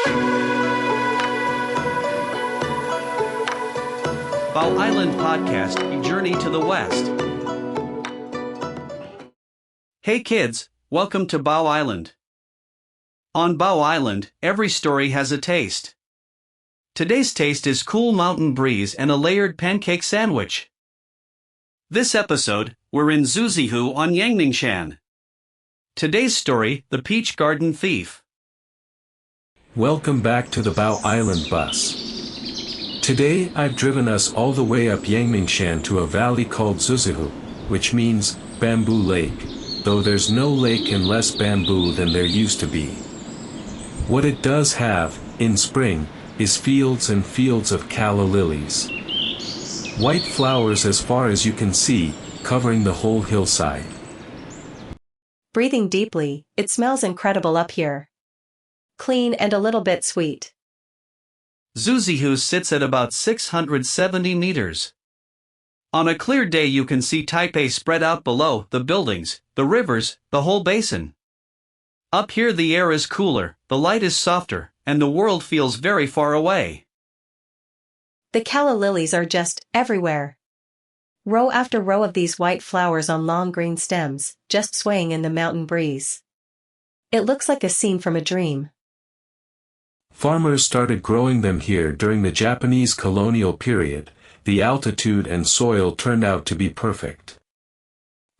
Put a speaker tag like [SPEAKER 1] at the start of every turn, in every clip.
[SPEAKER 1] Bao Island Podcast, A Journey to the West. Hey kids, welcome to Bao Island. On Bao Island, every story has a taste. Today's taste is cool mountain breeze and a layered pancake sandwich. This episode, we're in Zhuzihu on Yangmingshan. Today's story, The Peach Garden Thief.
[SPEAKER 2] Welcome back to the Bao Island bus. Today I've driven us all the way up Yangmingshan to a valley called Zhuzihu, which means bamboo lake, though there's no lake and less bamboo than there used to be. What it does have, in spring, is fields and fields of calla lilies. White flowers as far as you can see, covering the whole hillside.
[SPEAKER 3] Breathing deeply, it smells incredible up here. Clean and a little bit sweet.
[SPEAKER 1] Zhuzihu sits at about 670 meters. On a clear day you can see Taipei spread out below, the buildings, the rivers, the whole basin. Up here the air is cooler, the light is softer, and the world feels very far away.
[SPEAKER 3] The calla lilies are just everywhere. Row after row of these white flowers on long green stems, just swaying in the mountain breeze. It looks like a scene from a dream.
[SPEAKER 2] Farmers started growing them here during the Japanese colonial period. The altitude and soil turned out to be perfect.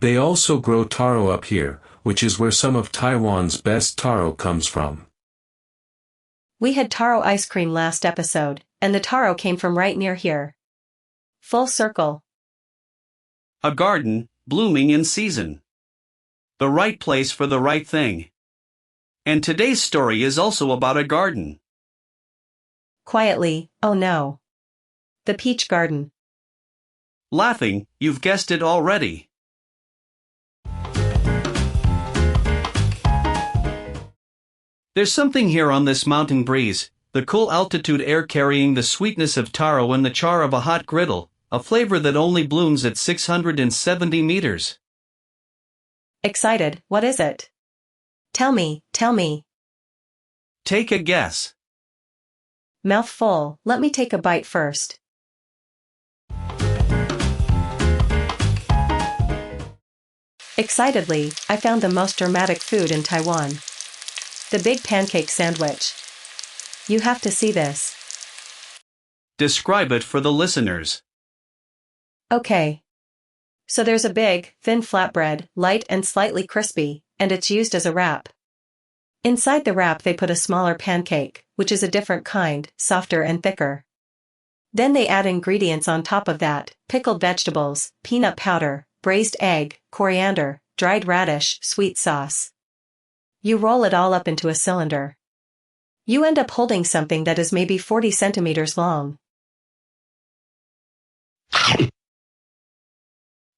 [SPEAKER 2] They also grow taro up here, which is where some of Taiwan's best taro comes from.
[SPEAKER 3] We had taro ice cream last episode, and the taro came from right near here. Full circle.
[SPEAKER 1] A garden, blooming in season. The right place for the right thing. And today's story is also about a garden.
[SPEAKER 3] Quietly, oh no. The peach garden.
[SPEAKER 1] Laughing, you've guessed it already. There's something here on this mountain breeze, the cool altitude air carrying the sweetness of taro and the char of a hot griddle, a flavor that only blooms at 670 meters.
[SPEAKER 3] Excited, what is it? Tell me.
[SPEAKER 1] Take a guess.
[SPEAKER 3] Mouth full, let me take a bite first. Excitedly, I found the most dramatic food in Taiwan. The big pancake sandwich. You have to see this.
[SPEAKER 1] Describe it for the listeners.
[SPEAKER 3] Okay. So there's a big, thin flatbread, light and slightly crispy, and it's used as a wrap. Inside the wrap they put a smaller pancake, which is a different kind, softer and thicker. Then they add ingredients on top of that, pickled vegetables, peanut powder, braised egg, coriander, dried radish, sweet sauce. You roll it all up into a cylinder. You end up holding something that is maybe 40 centimeters long.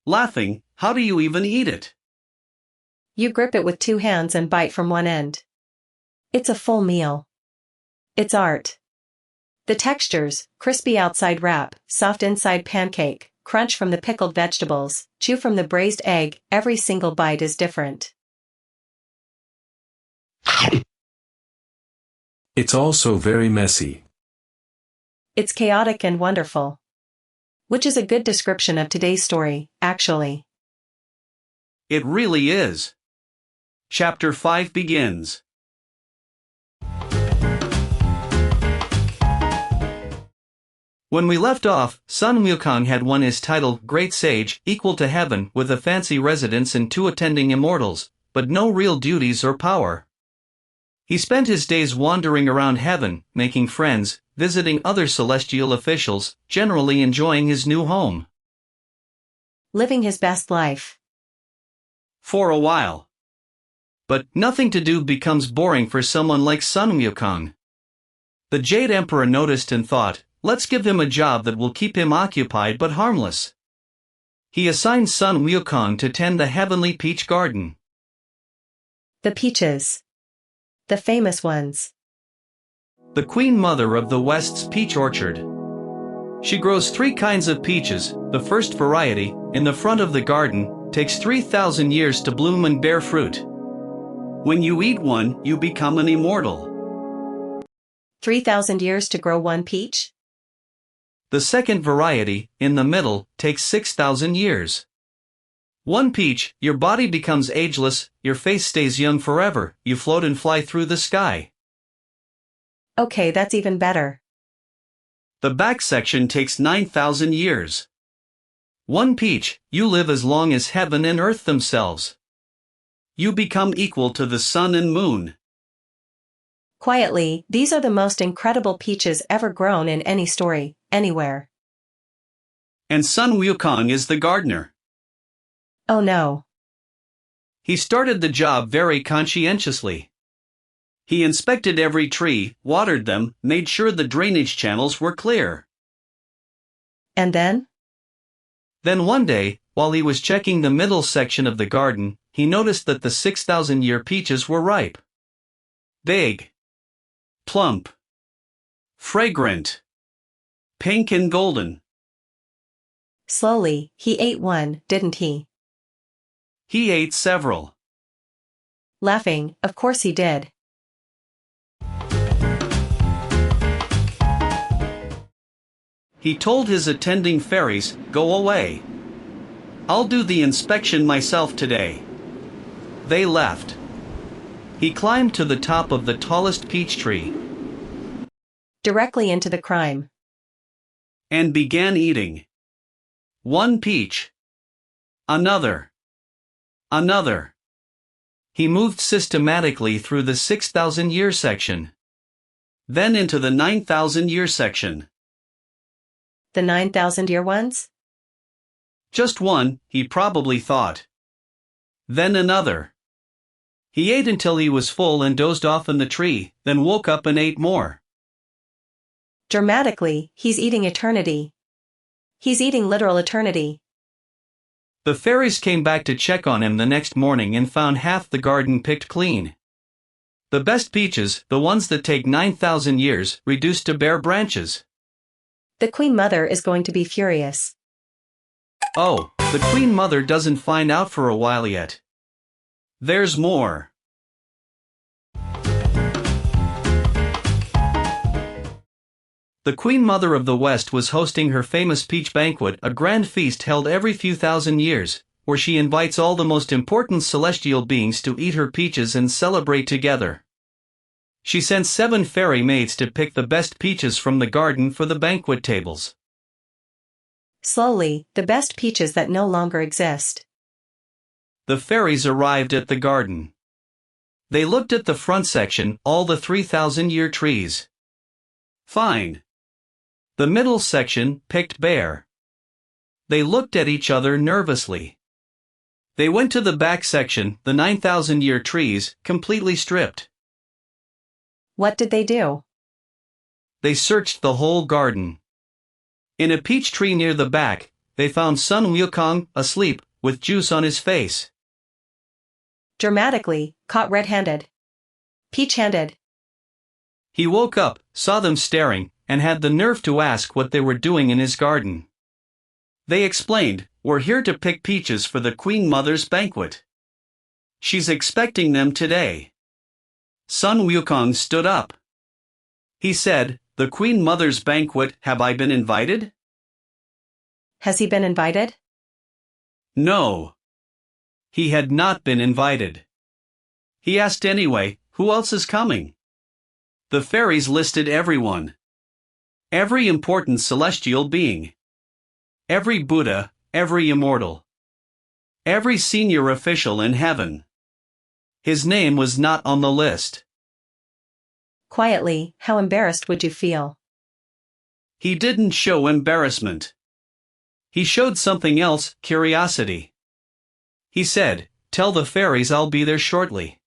[SPEAKER 1] Laughing, how do you even eat it?
[SPEAKER 3] You grip it with two hands and bite from one end. It's a full meal. It's art. The textures, crispy outside wrap, soft inside pancake, crunch from the pickled vegetables, chew from the braised egg, every single bite is different.
[SPEAKER 2] It's also very messy.
[SPEAKER 3] It's chaotic and wonderful. Which is a good description of today's story, actually.
[SPEAKER 1] It really is. Chapter 5 begins. When we left off, Sun Wukong had won his title Great Sage, equal to heaven, with a fancy residence and 2 attending immortals, but no real duties or power. He spent his days wandering around heaven, making friends, visiting other celestial officials, generally enjoying his new home.
[SPEAKER 3] Living his best life.
[SPEAKER 1] For a while. But nothing to do becomes boring for someone like Sun Wukong. The Jade Emperor noticed and thought, let's give him a job that will keep him occupied but harmless. He assigned Sun Wukong to tend the heavenly peach garden.
[SPEAKER 3] The peaches. The famous ones.
[SPEAKER 1] The queen mother of the West's peach orchard. She grows 3 kinds of peaches. The first variety, in the front of the garden, takes 3,000 years to bloom and bear fruit. When you eat one, you become an immortal.
[SPEAKER 3] 3,000 years to grow one peach?
[SPEAKER 1] The second variety, in the middle, takes 6,000 years. One peach, your body becomes ageless, your face stays young forever, you float and fly through the sky.
[SPEAKER 3] Okay, that's even better.
[SPEAKER 1] The back section takes 9,000 years. One peach, you live as long as heaven and earth themselves. You become equal to the sun and moon.
[SPEAKER 3] Quietly, these are the most incredible peaches ever grown in any story, anywhere.
[SPEAKER 1] And Sun Wukong is the gardener.
[SPEAKER 3] Oh no.
[SPEAKER 1] He started the job very conscientiously. He inspected every tree, watered them, made sure the drainage channels were clear.
[SPEAKER 3] And then?
[SPEAKER 1] Then one day, while he was checking the middle section of the garden, he noticed that the 6,000-year peaches were ripe. Big. Plump. Fragrant. Pink and golden.
[SPEAKER 3] Slowly, he ate one, didn't he?
[SPEAKER 1] He ate several.
[SPEAKER 3] Laughing, of course he did.
[SPEAKER 1] He told his attending fairies, "Go away. I'll do the inspection myself today." They left. He climbed to the top of the tallest peach tree.
[SPEAKER 3] Directly into the crime.
[SPEAKER 1] And began eating. One peach. Another. Another. He moved systematically through the 6,000-year section. Then into the 9,000-year section.
[SPEAKER 3] The 9,000-year ones?
[SPEAKER 1] Just one, he probably thought. Then another. He ate until he was full and dozed off in the tree, then woke up and ate more.
[SPEAKER 3] Dramatically, he's eating eternity. He's eating literal eternity.
[SPEAKER 1] The fairies came back to check on him the next morning and found half the garden picked clean. The best peaches, the ones that take 9,000 years, reduced to bare branches.
[SPEAKER 3] The Queen Mother is going to be furious.
[SPEAKER 1] Oh, the Queen Mother doesn't find out for a while yet. There's more. The Queen Mother of the West was hosting her famous peach banquet, a grand feast held every few thousand years, where she invites all the most important celestial beings to eat her peaches and celebrate together. She sent 7 fairy maids to pick the best peaches from the garden for the banquet tables.
[SPEAKER 3] Slowly, the best peaches that no longer exist.
[SPEAKER 1] The fairies arrived at the garden. They looked at the front section, all the 3,000-year trees. Fine. The middle section, picked bare. They looked at each other nervously. They went to the back section, the 9,000-year trees, completely stripped.
[SPEAKER 3] What did they do?
[SPEAKER 1] They searched the whole garden. In a peach tree near the back, they found Sun Wukong, asleep, with juice on his face.
[SPEAKER 3] Dramatically, caught red-handed. Peach-handed.
[SPEAKER 1] He woke up, saw them staring, and had the nerve to ask what they were doing in his garden. They explained, "We're here to pick peaches for the Queen Mother's banquet. She's expecting them today." Sun Wukong stood up. He said, "The Queen Mother's banquet, have I been invited?"
[SPEAKER 3] Has he been invited?
[SPEAKER 1] No. He had not been invited. He asked anyway, "Who else is coming?" The fairies listed everyone. Every important celestial being. Every Buddha, every immortal. Every senior official in heaven. His name was not on the list.
[SPEAKER 3] Quietly, how embarrassed would you feel?
[SPEAKER 1] He didn't show embarrassment. He showed something else, curiosity. He said, "Tell the fairies I'll be there shortly."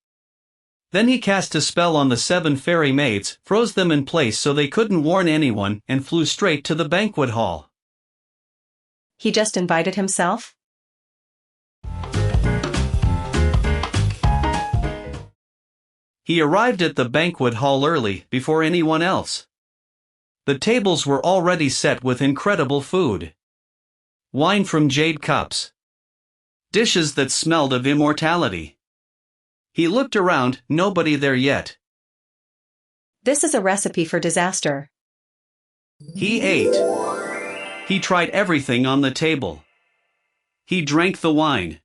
[SPEAKER 1] Then he cast a spell on the 7 fairy maids, froze them in place so they couldn't warn anyone, and flew straight to the banquet hall.
[SPEAKER 3] He just invited himself?
[SPEAKER 1] He arrived at the banquet hall early, before anyone else. The tables were already set with incredible food. Wine from jade cups. Dishes that smelled of immortality. He looked around, nobody there yet.
[SPEAKER 3] This is a recipe for disaster.
[SPEAKER 1] He ate. He tried everything on the table. He drank the wine.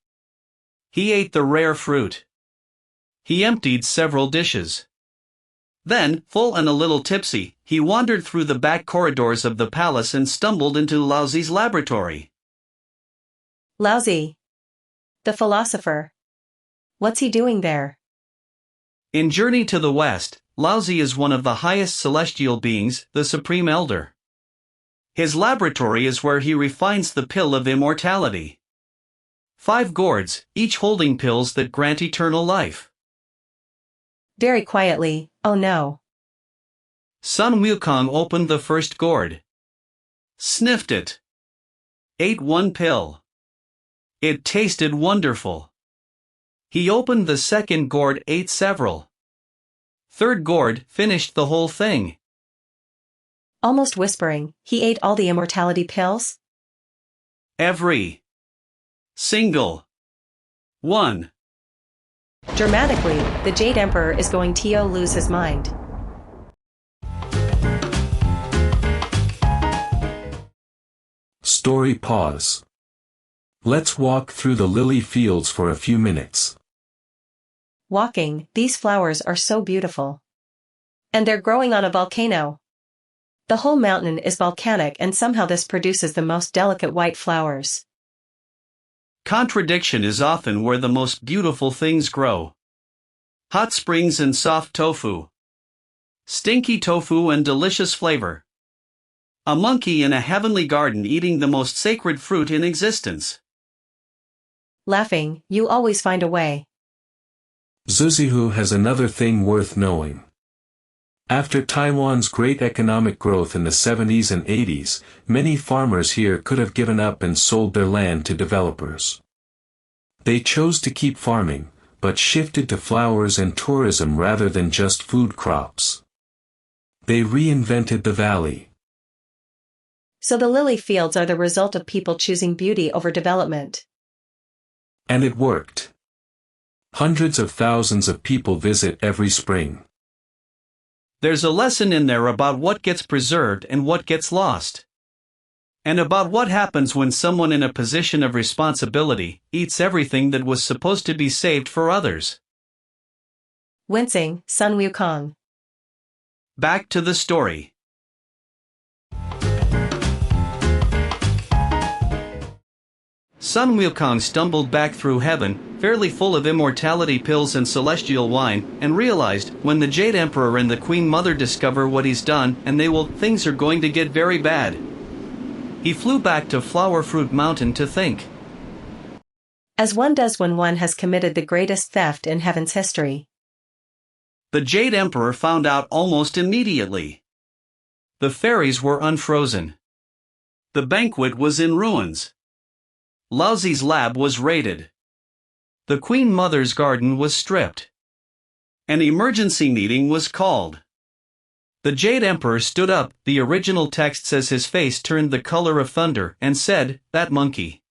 [SPEAKER 1] He ate the rare fruit. He emptied several dishes. Then, full and a little tipsy, he wandered through the back corridors of the palace and stumbled into Laozi's laboratory.
[SPEAKER 3] Laozi. The philosopher. What's he doing there?
[SPEAKER 1] In Journey to the West, Laozi is one of the highest celestial beings, the Supreme Elder. His laboratory is where he refines the pill of immortality. 5 gourds, each holding pills that grant eternal life.
[SPEAKER 3] Very quietly, oh no.
[SPEAKER 1] Sun Wukong opened the first gourd. Sniffed it. Ate 1 pill. It tasted wonderful. He opened the second gourd, ate several. Third gourd, finished the whole thing.
[SPEAKER 3] Almost whispering, he ate all the immortality pills?
[SPEAKER 1] Every single one.
[SPEAKER 3] Dramatically, the Jade Emperor is going to lose his mind.
[SPEAKER 2] Story pause. Let's walk through the lily fields for a few minutes.
[SPEAKER 3] Walking, these flowers are so beautiful. And they're growing on a volcano. The whole mountain is volcanic and somehow this produces the most delicate white flowers.
[SPEAKER 1] Contradiction is often where the most beautiful things grow. Hot springs and soft tofu. Stinky tofu and delicious flavor. A monkey in a heavenly garden eating the most sacred fruit in existence.
[SPEAKER 3] Laughing, you always find a way.
[SPEAKER 2] Zhuzihu has another thing worth knowing. After Taiwan's great economic growth in the 70s and 80s, many farmers here could have given up and sold their land to developers. They chose to keep farming, but shifted to flowers and tourism rather than just food crops. They reinvented the valley.
[SPEAKER 3] So the lily fields are the result of people choosing beauty over development.
[SPEAKER 2] And it worked. Hundreds of thousands of people visit every spring.
[SPEAKER 1] There's a lesson in there about what gets preserved and what gets lost. And about what happens when someone in a position of responsibility eats everything that was supposed to be saved for others.
[SPEAKER 3] Wincing, Sun Wukong.
[SPEAKER 1] Back to the story. Sun Wukong stumbled back through heaven, fairly full of immortality pills and celestial wine, and realized, when the Jade Emperor and the Queen Mother discover what he's done, things are going to get very bad. He flew back to Flower Fruit Mountain to think.
[SPEAKER 3] As one does when one has committed the greatest theft in heaven's history.
[SPEAKER 1] The Jade Emperor found out almost immediately. The fairies were unfrozen. The banquet was in ruins. Laozi's lab was raided. The Queen Mother's garden was stripped. An emergency meeting was called. The Jade Emperor stood up, the original text says his face turned the color of thunder, and said, "That monkey.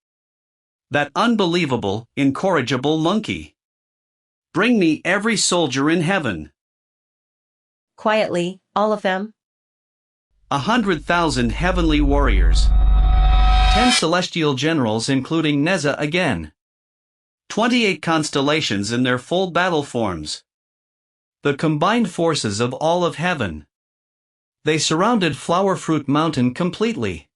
[SPEAKER 1] That unbelievable, incorrigible monkey. Bring me every soldier in heaven."
[SPEAKER 3] Quietly, all of them?
[SPEAKER 1] 100,000 heavenly warriors. 10 celestial generals including Neza again. 28 constellations in their full battle forms. The combined forces of all of heaven. They surrounded Flower Fruit Mountain completely.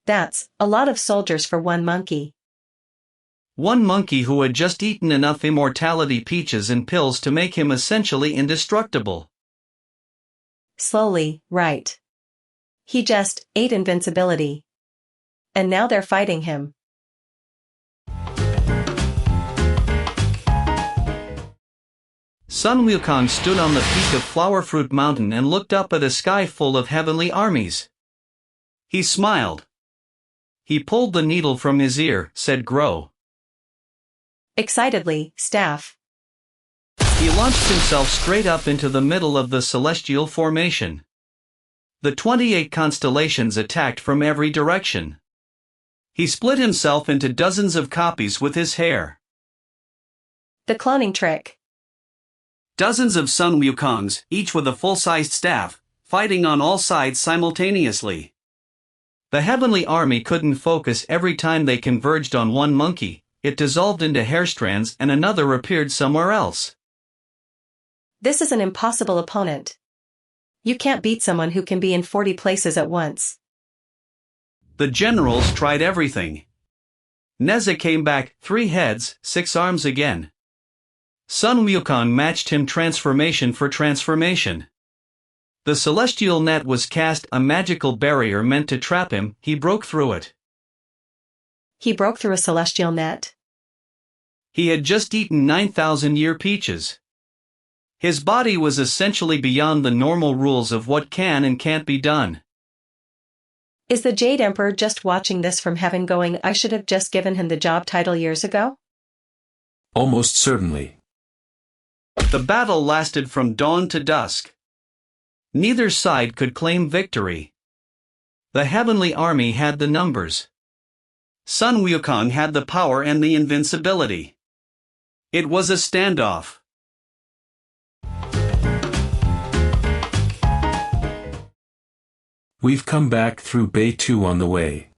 [SPEAKER 3] That's a lot of soldiers for one monkey.
[SPEAKER 1] One monkey who had just eaten enough immortality peaches and pills to make him essentially indestructible.
[SPEAKER 3] Slowly, right. He just ate invincibility. And now they're fighting him.
[SPEAKER 1] Sun Wukong stood on the peak of Flower Fruit Mountain and looked up at a sky full of heavenly armies. He smiled. He pulled the needle from his ear, said grow.
[SPEAKER 3] Excitedly, staff.
[SPEAKER 1] He launched himself straight up into the middle of the celestial formation. The 28 constellations attacked from every direction. He split himself into dozens of copies with his hair.
[SPEAKER 3] The cloning trick.
[SPEAKER 1] Dozens of Sun Wukongs, each with a full-sized staff, fighting on all sides simultaneously. The heavenly army couldn't focus every time they converged on one monkey. It dissolved into hair strands and another appeared somewhere else.
[SPEAKER 3] This is an impossible opponent. You can't beat someone who can be in 40 places at once.
[SPEAKER 1] The generals tried everything. Neza came back 3 heads, 6 arms again. Sun Wukong matched him transformation for transformation. The celestial net was cast, a magical barrier meant to trap him. He broke through it.
[SPEAKER 3] He broke through a celestial net?
[SPEAKER 1] He had just eaten 9,000-year peaches. His body was essentially beyond the normal rules of what can and can't be done.
[SPEAKER 3] Is the Jade Emperor just watching this from heaven going, I should have just given him the job title years ago?
[SPEAKER 2] Almost certainly.
[SPEAKER 1] The battle lasted from dawn to dusk. Neither side could claim victory. The heavenly army had the numbers. Sun Wukong had the power and the invincibility. It was a standoff.
[SPEAKER 2] We've come back through Beitou on the way.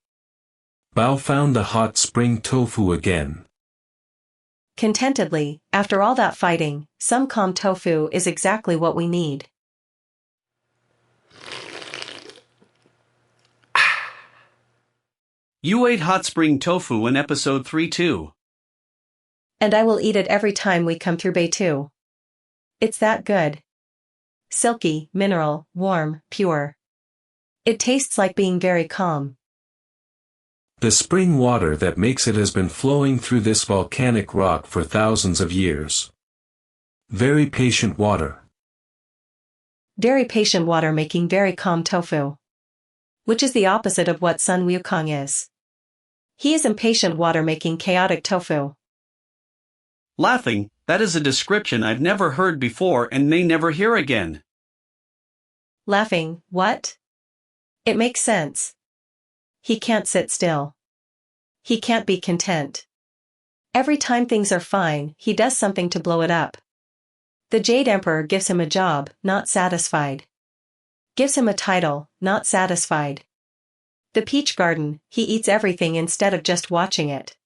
[SPEAKER 2] Bao found the hot spring tofu again.
[SPEAKER 3] Contentedly, after all that fighting, some calm tofu is exactly what we need.
[SPEAKER 1] You ate hot spring tofu in episode 3 too.
[SPEAKER 3] And I will eat it every time we come through Beitou. It's that good. Silky, mineral, warm, pure. It tastes like being very calm.
[SPEAKER 2] The spring water that makes it has been flowing through this volcanic rock for thousands of years. Very patient water.
[SPEAKER 3] Very patient water making very calm tofu. Which is the opposite of what Sun Wukong is. He is impatient water making chaotic tofu.
[SPEAKER 1] Laughing, that is a description I've never heard before and may never hear again.
[SPEAKER 3] Laughing, what? It makes sense. He can't sit still. He can't be content. Every time things are fine, he does something to blow it up. The Jade Emperor gives him a job, not satisfied. Gives him a title, not satisfied. The peach garden, he eats everything instead of just watching it.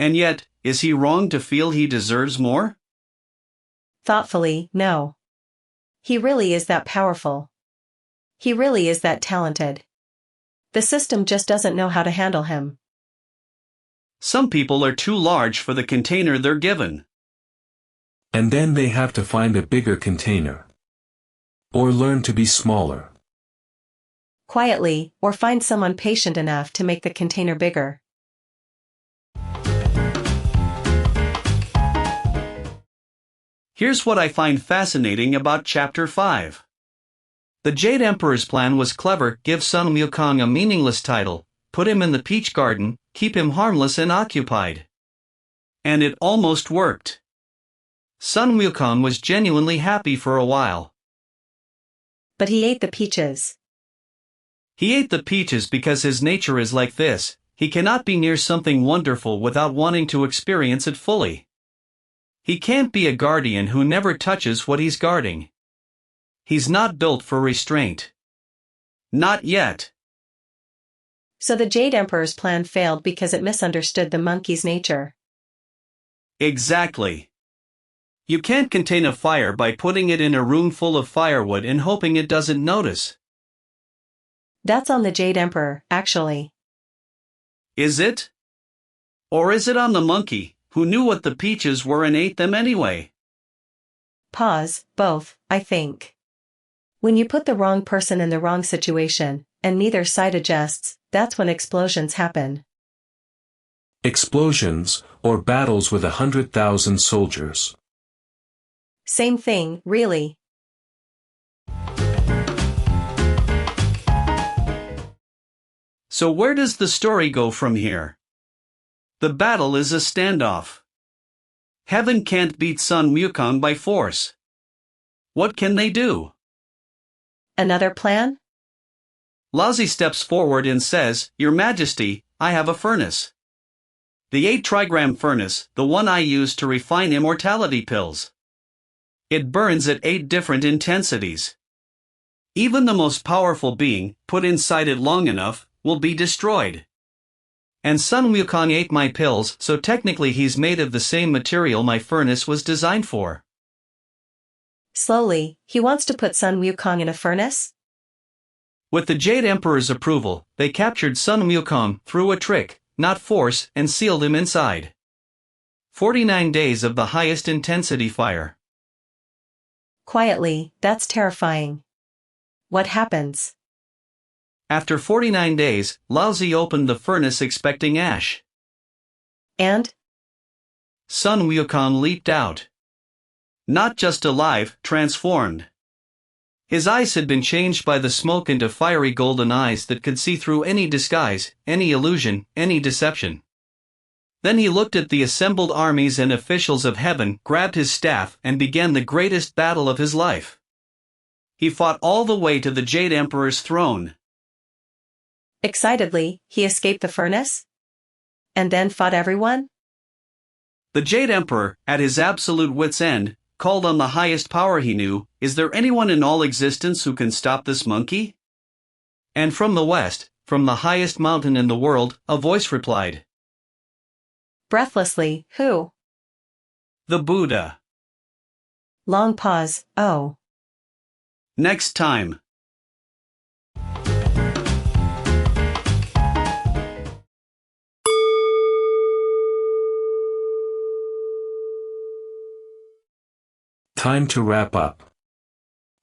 [SPEAKER 1] And yet, is he wrong to feel he deserves more?
[SPEAKER 3] Thoughtfully, no. He really is that powerful. He really is that talented. The system just doesn't know how to handle him.
[SPEAKER 1] Some people are too large for the container they're given.
[SPEAKER 2] And then they have to find a bigger container. Or learn to be smaller.
[SPEAKER 3] Quietly, or find someone patient enough to make the container bigger.
[SPEAKER 1] Here's what I find fascinating about Chapter 5. The Jade Emperor's plan was clever: give Sun Wukong a meaningless title, put him in the peach garden, keep him harmless and occupied. And it almost worked. Sun Wukong was genuinely happy for a while.
[SPEAKER 3] But he ate the peaches.
[SPEAKER 1] He ate the peaches because his nature is like this: he cannot be near something wonderful without wanting to experience it fully. He can't be a guardian who never touches what he's guarding. He's not built for restraint. Not yet.
[SPEAKER 3] So the Jade Emperor's plan failed because it misunderstood the monkey's nature.
[SPEAKER 1] Exactly. You can't contain a fire by putting it in a room full of firewood and hoping it doesn't notice.
[SPEAKER 3] That's on the Jade Emperor, actually.
[SPEAKER 1] Is it? Or is it on the monkey, who knew what the peaches were and ate them anyway?
[SPEAKER 3] Pause, both, I think. When you put the wrong person in the wrong situation, and neither side adjusts, that's when explosions happen.
[SPEAKER 2] Explosions, or battles with 100,000 soldiers.
[SPEAKER 3] Same thing, really.
[SPEAKER 1] So where does the story go from here? The battle is a standoff. Heaven can't beat Sun Wukong by force. What can they do?
[SPEAKER 3] Another plan?
[SPEAKER 1] Laozi steps forward and says, "Your Majesty, I have a furnace. The 8 trigram furnace, the one I use to refine immortality pills. It burns at 8 different intensities. Even the most powerful being, put inside it long enough, will be destroyed. And Sun Wukong ate my pills, so technically he's made of the same material my furnace was designed for.
[SPEAKER 3] Slowly, he wants to put Sun Wukong in a furnace?
[SPEAKER 1] With the Jade Emperor's approval, they captured Sun Wukong through a trick, not force, and sealed him inside. 49 days of the highest intensity fire.
[SPEAKER 3] Quietly, that's terrifying. What happens?
[SPEAKER 1] After 49 days, Laozi opened the furnace expecting ash.
[SPEAKER 3] And?
[SPEAKER 1] Sun Wukong leaped out. Not just alive, transformed. His eyes had been changed by the smoke into fiery golden eyes that could see through any disguise, any illusion, any deception. Then he looked at the assembled armies and officials of heaven, grabbed his staff, and began the greatest battle of his life. He fought all the way to the Jade Emperor's throne.
[SPEAKER 3] Excitedly, he escaped the furnace? And then fought everyone?
[SPEAKER 1] The Jade Emperor, at his absolute wit's end, called on the highest power he knew, "Is there anyone in all existence who can stop this monkey?" And from the west, from the highest mountain in the world, a voice replied.
[SPEAKER 3] Breathlessly, who?
[SPEAKER 1] The Buddha.
[SPEAKER 3] Long pause, oh.
[SPEAKER 1] Next time.
[SPEAKER 2] Time to wrap up.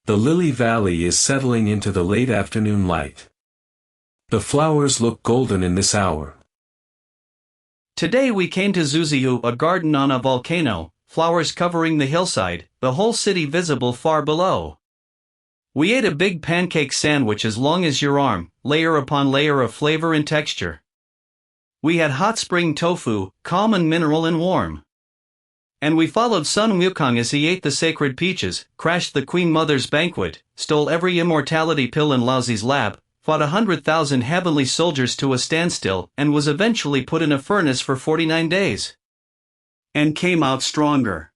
[SPEAKER 2] The Lily Valley is settling into the late afternoon light. The flowers look golden in this hour.
[SPEAKER 1] Today we came to Zhuzihu, a garden on a volcano, flowers covering the hillside, the whole city visible far below. We ate a big pancake sandwich as long as your arm, layer upon layer of flavor and texture. We had hot spring tofu, calm and mineral and warm. And we followed Sun Wukong as he ate the sacred peaches, crashed the Queen Mother's banquet, stole every immortality pill in Laozi's lab, fought 100,000 heavenly soldiers to a standstill, and was eventually put in a furnace for 49 days. And came out stronger.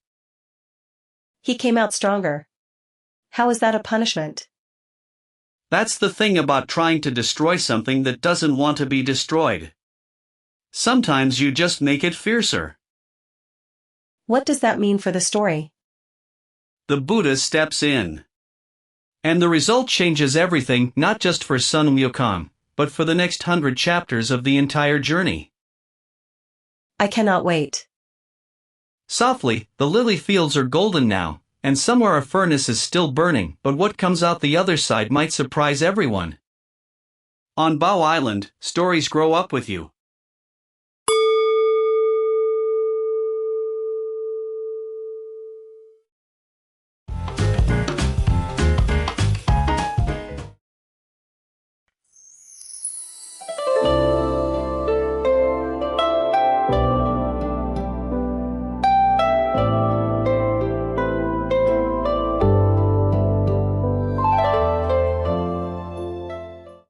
[SPEAKER 3] He came out stronger. How is that a punishment?
[SPEAKER 1] That's the thing about trying to destroy something that doesn't want to be destroyed. Sometimes you just make it fiercer.
[SPEAKER 3] What does that mean for the story?
[SPEAKER 1] The Buddha steps in. And the result changes everything, not just for Sun Wukong, but for the next 100 chapters of the entire journey.
[SPEAKER 3] I cannot wait.
[SPEAKER 1] Softly, the lily fields are golden now, and somewhere a furnace is still burning, but what comes out the other side might surprise everyone. On Bao Island, stories grow up with you.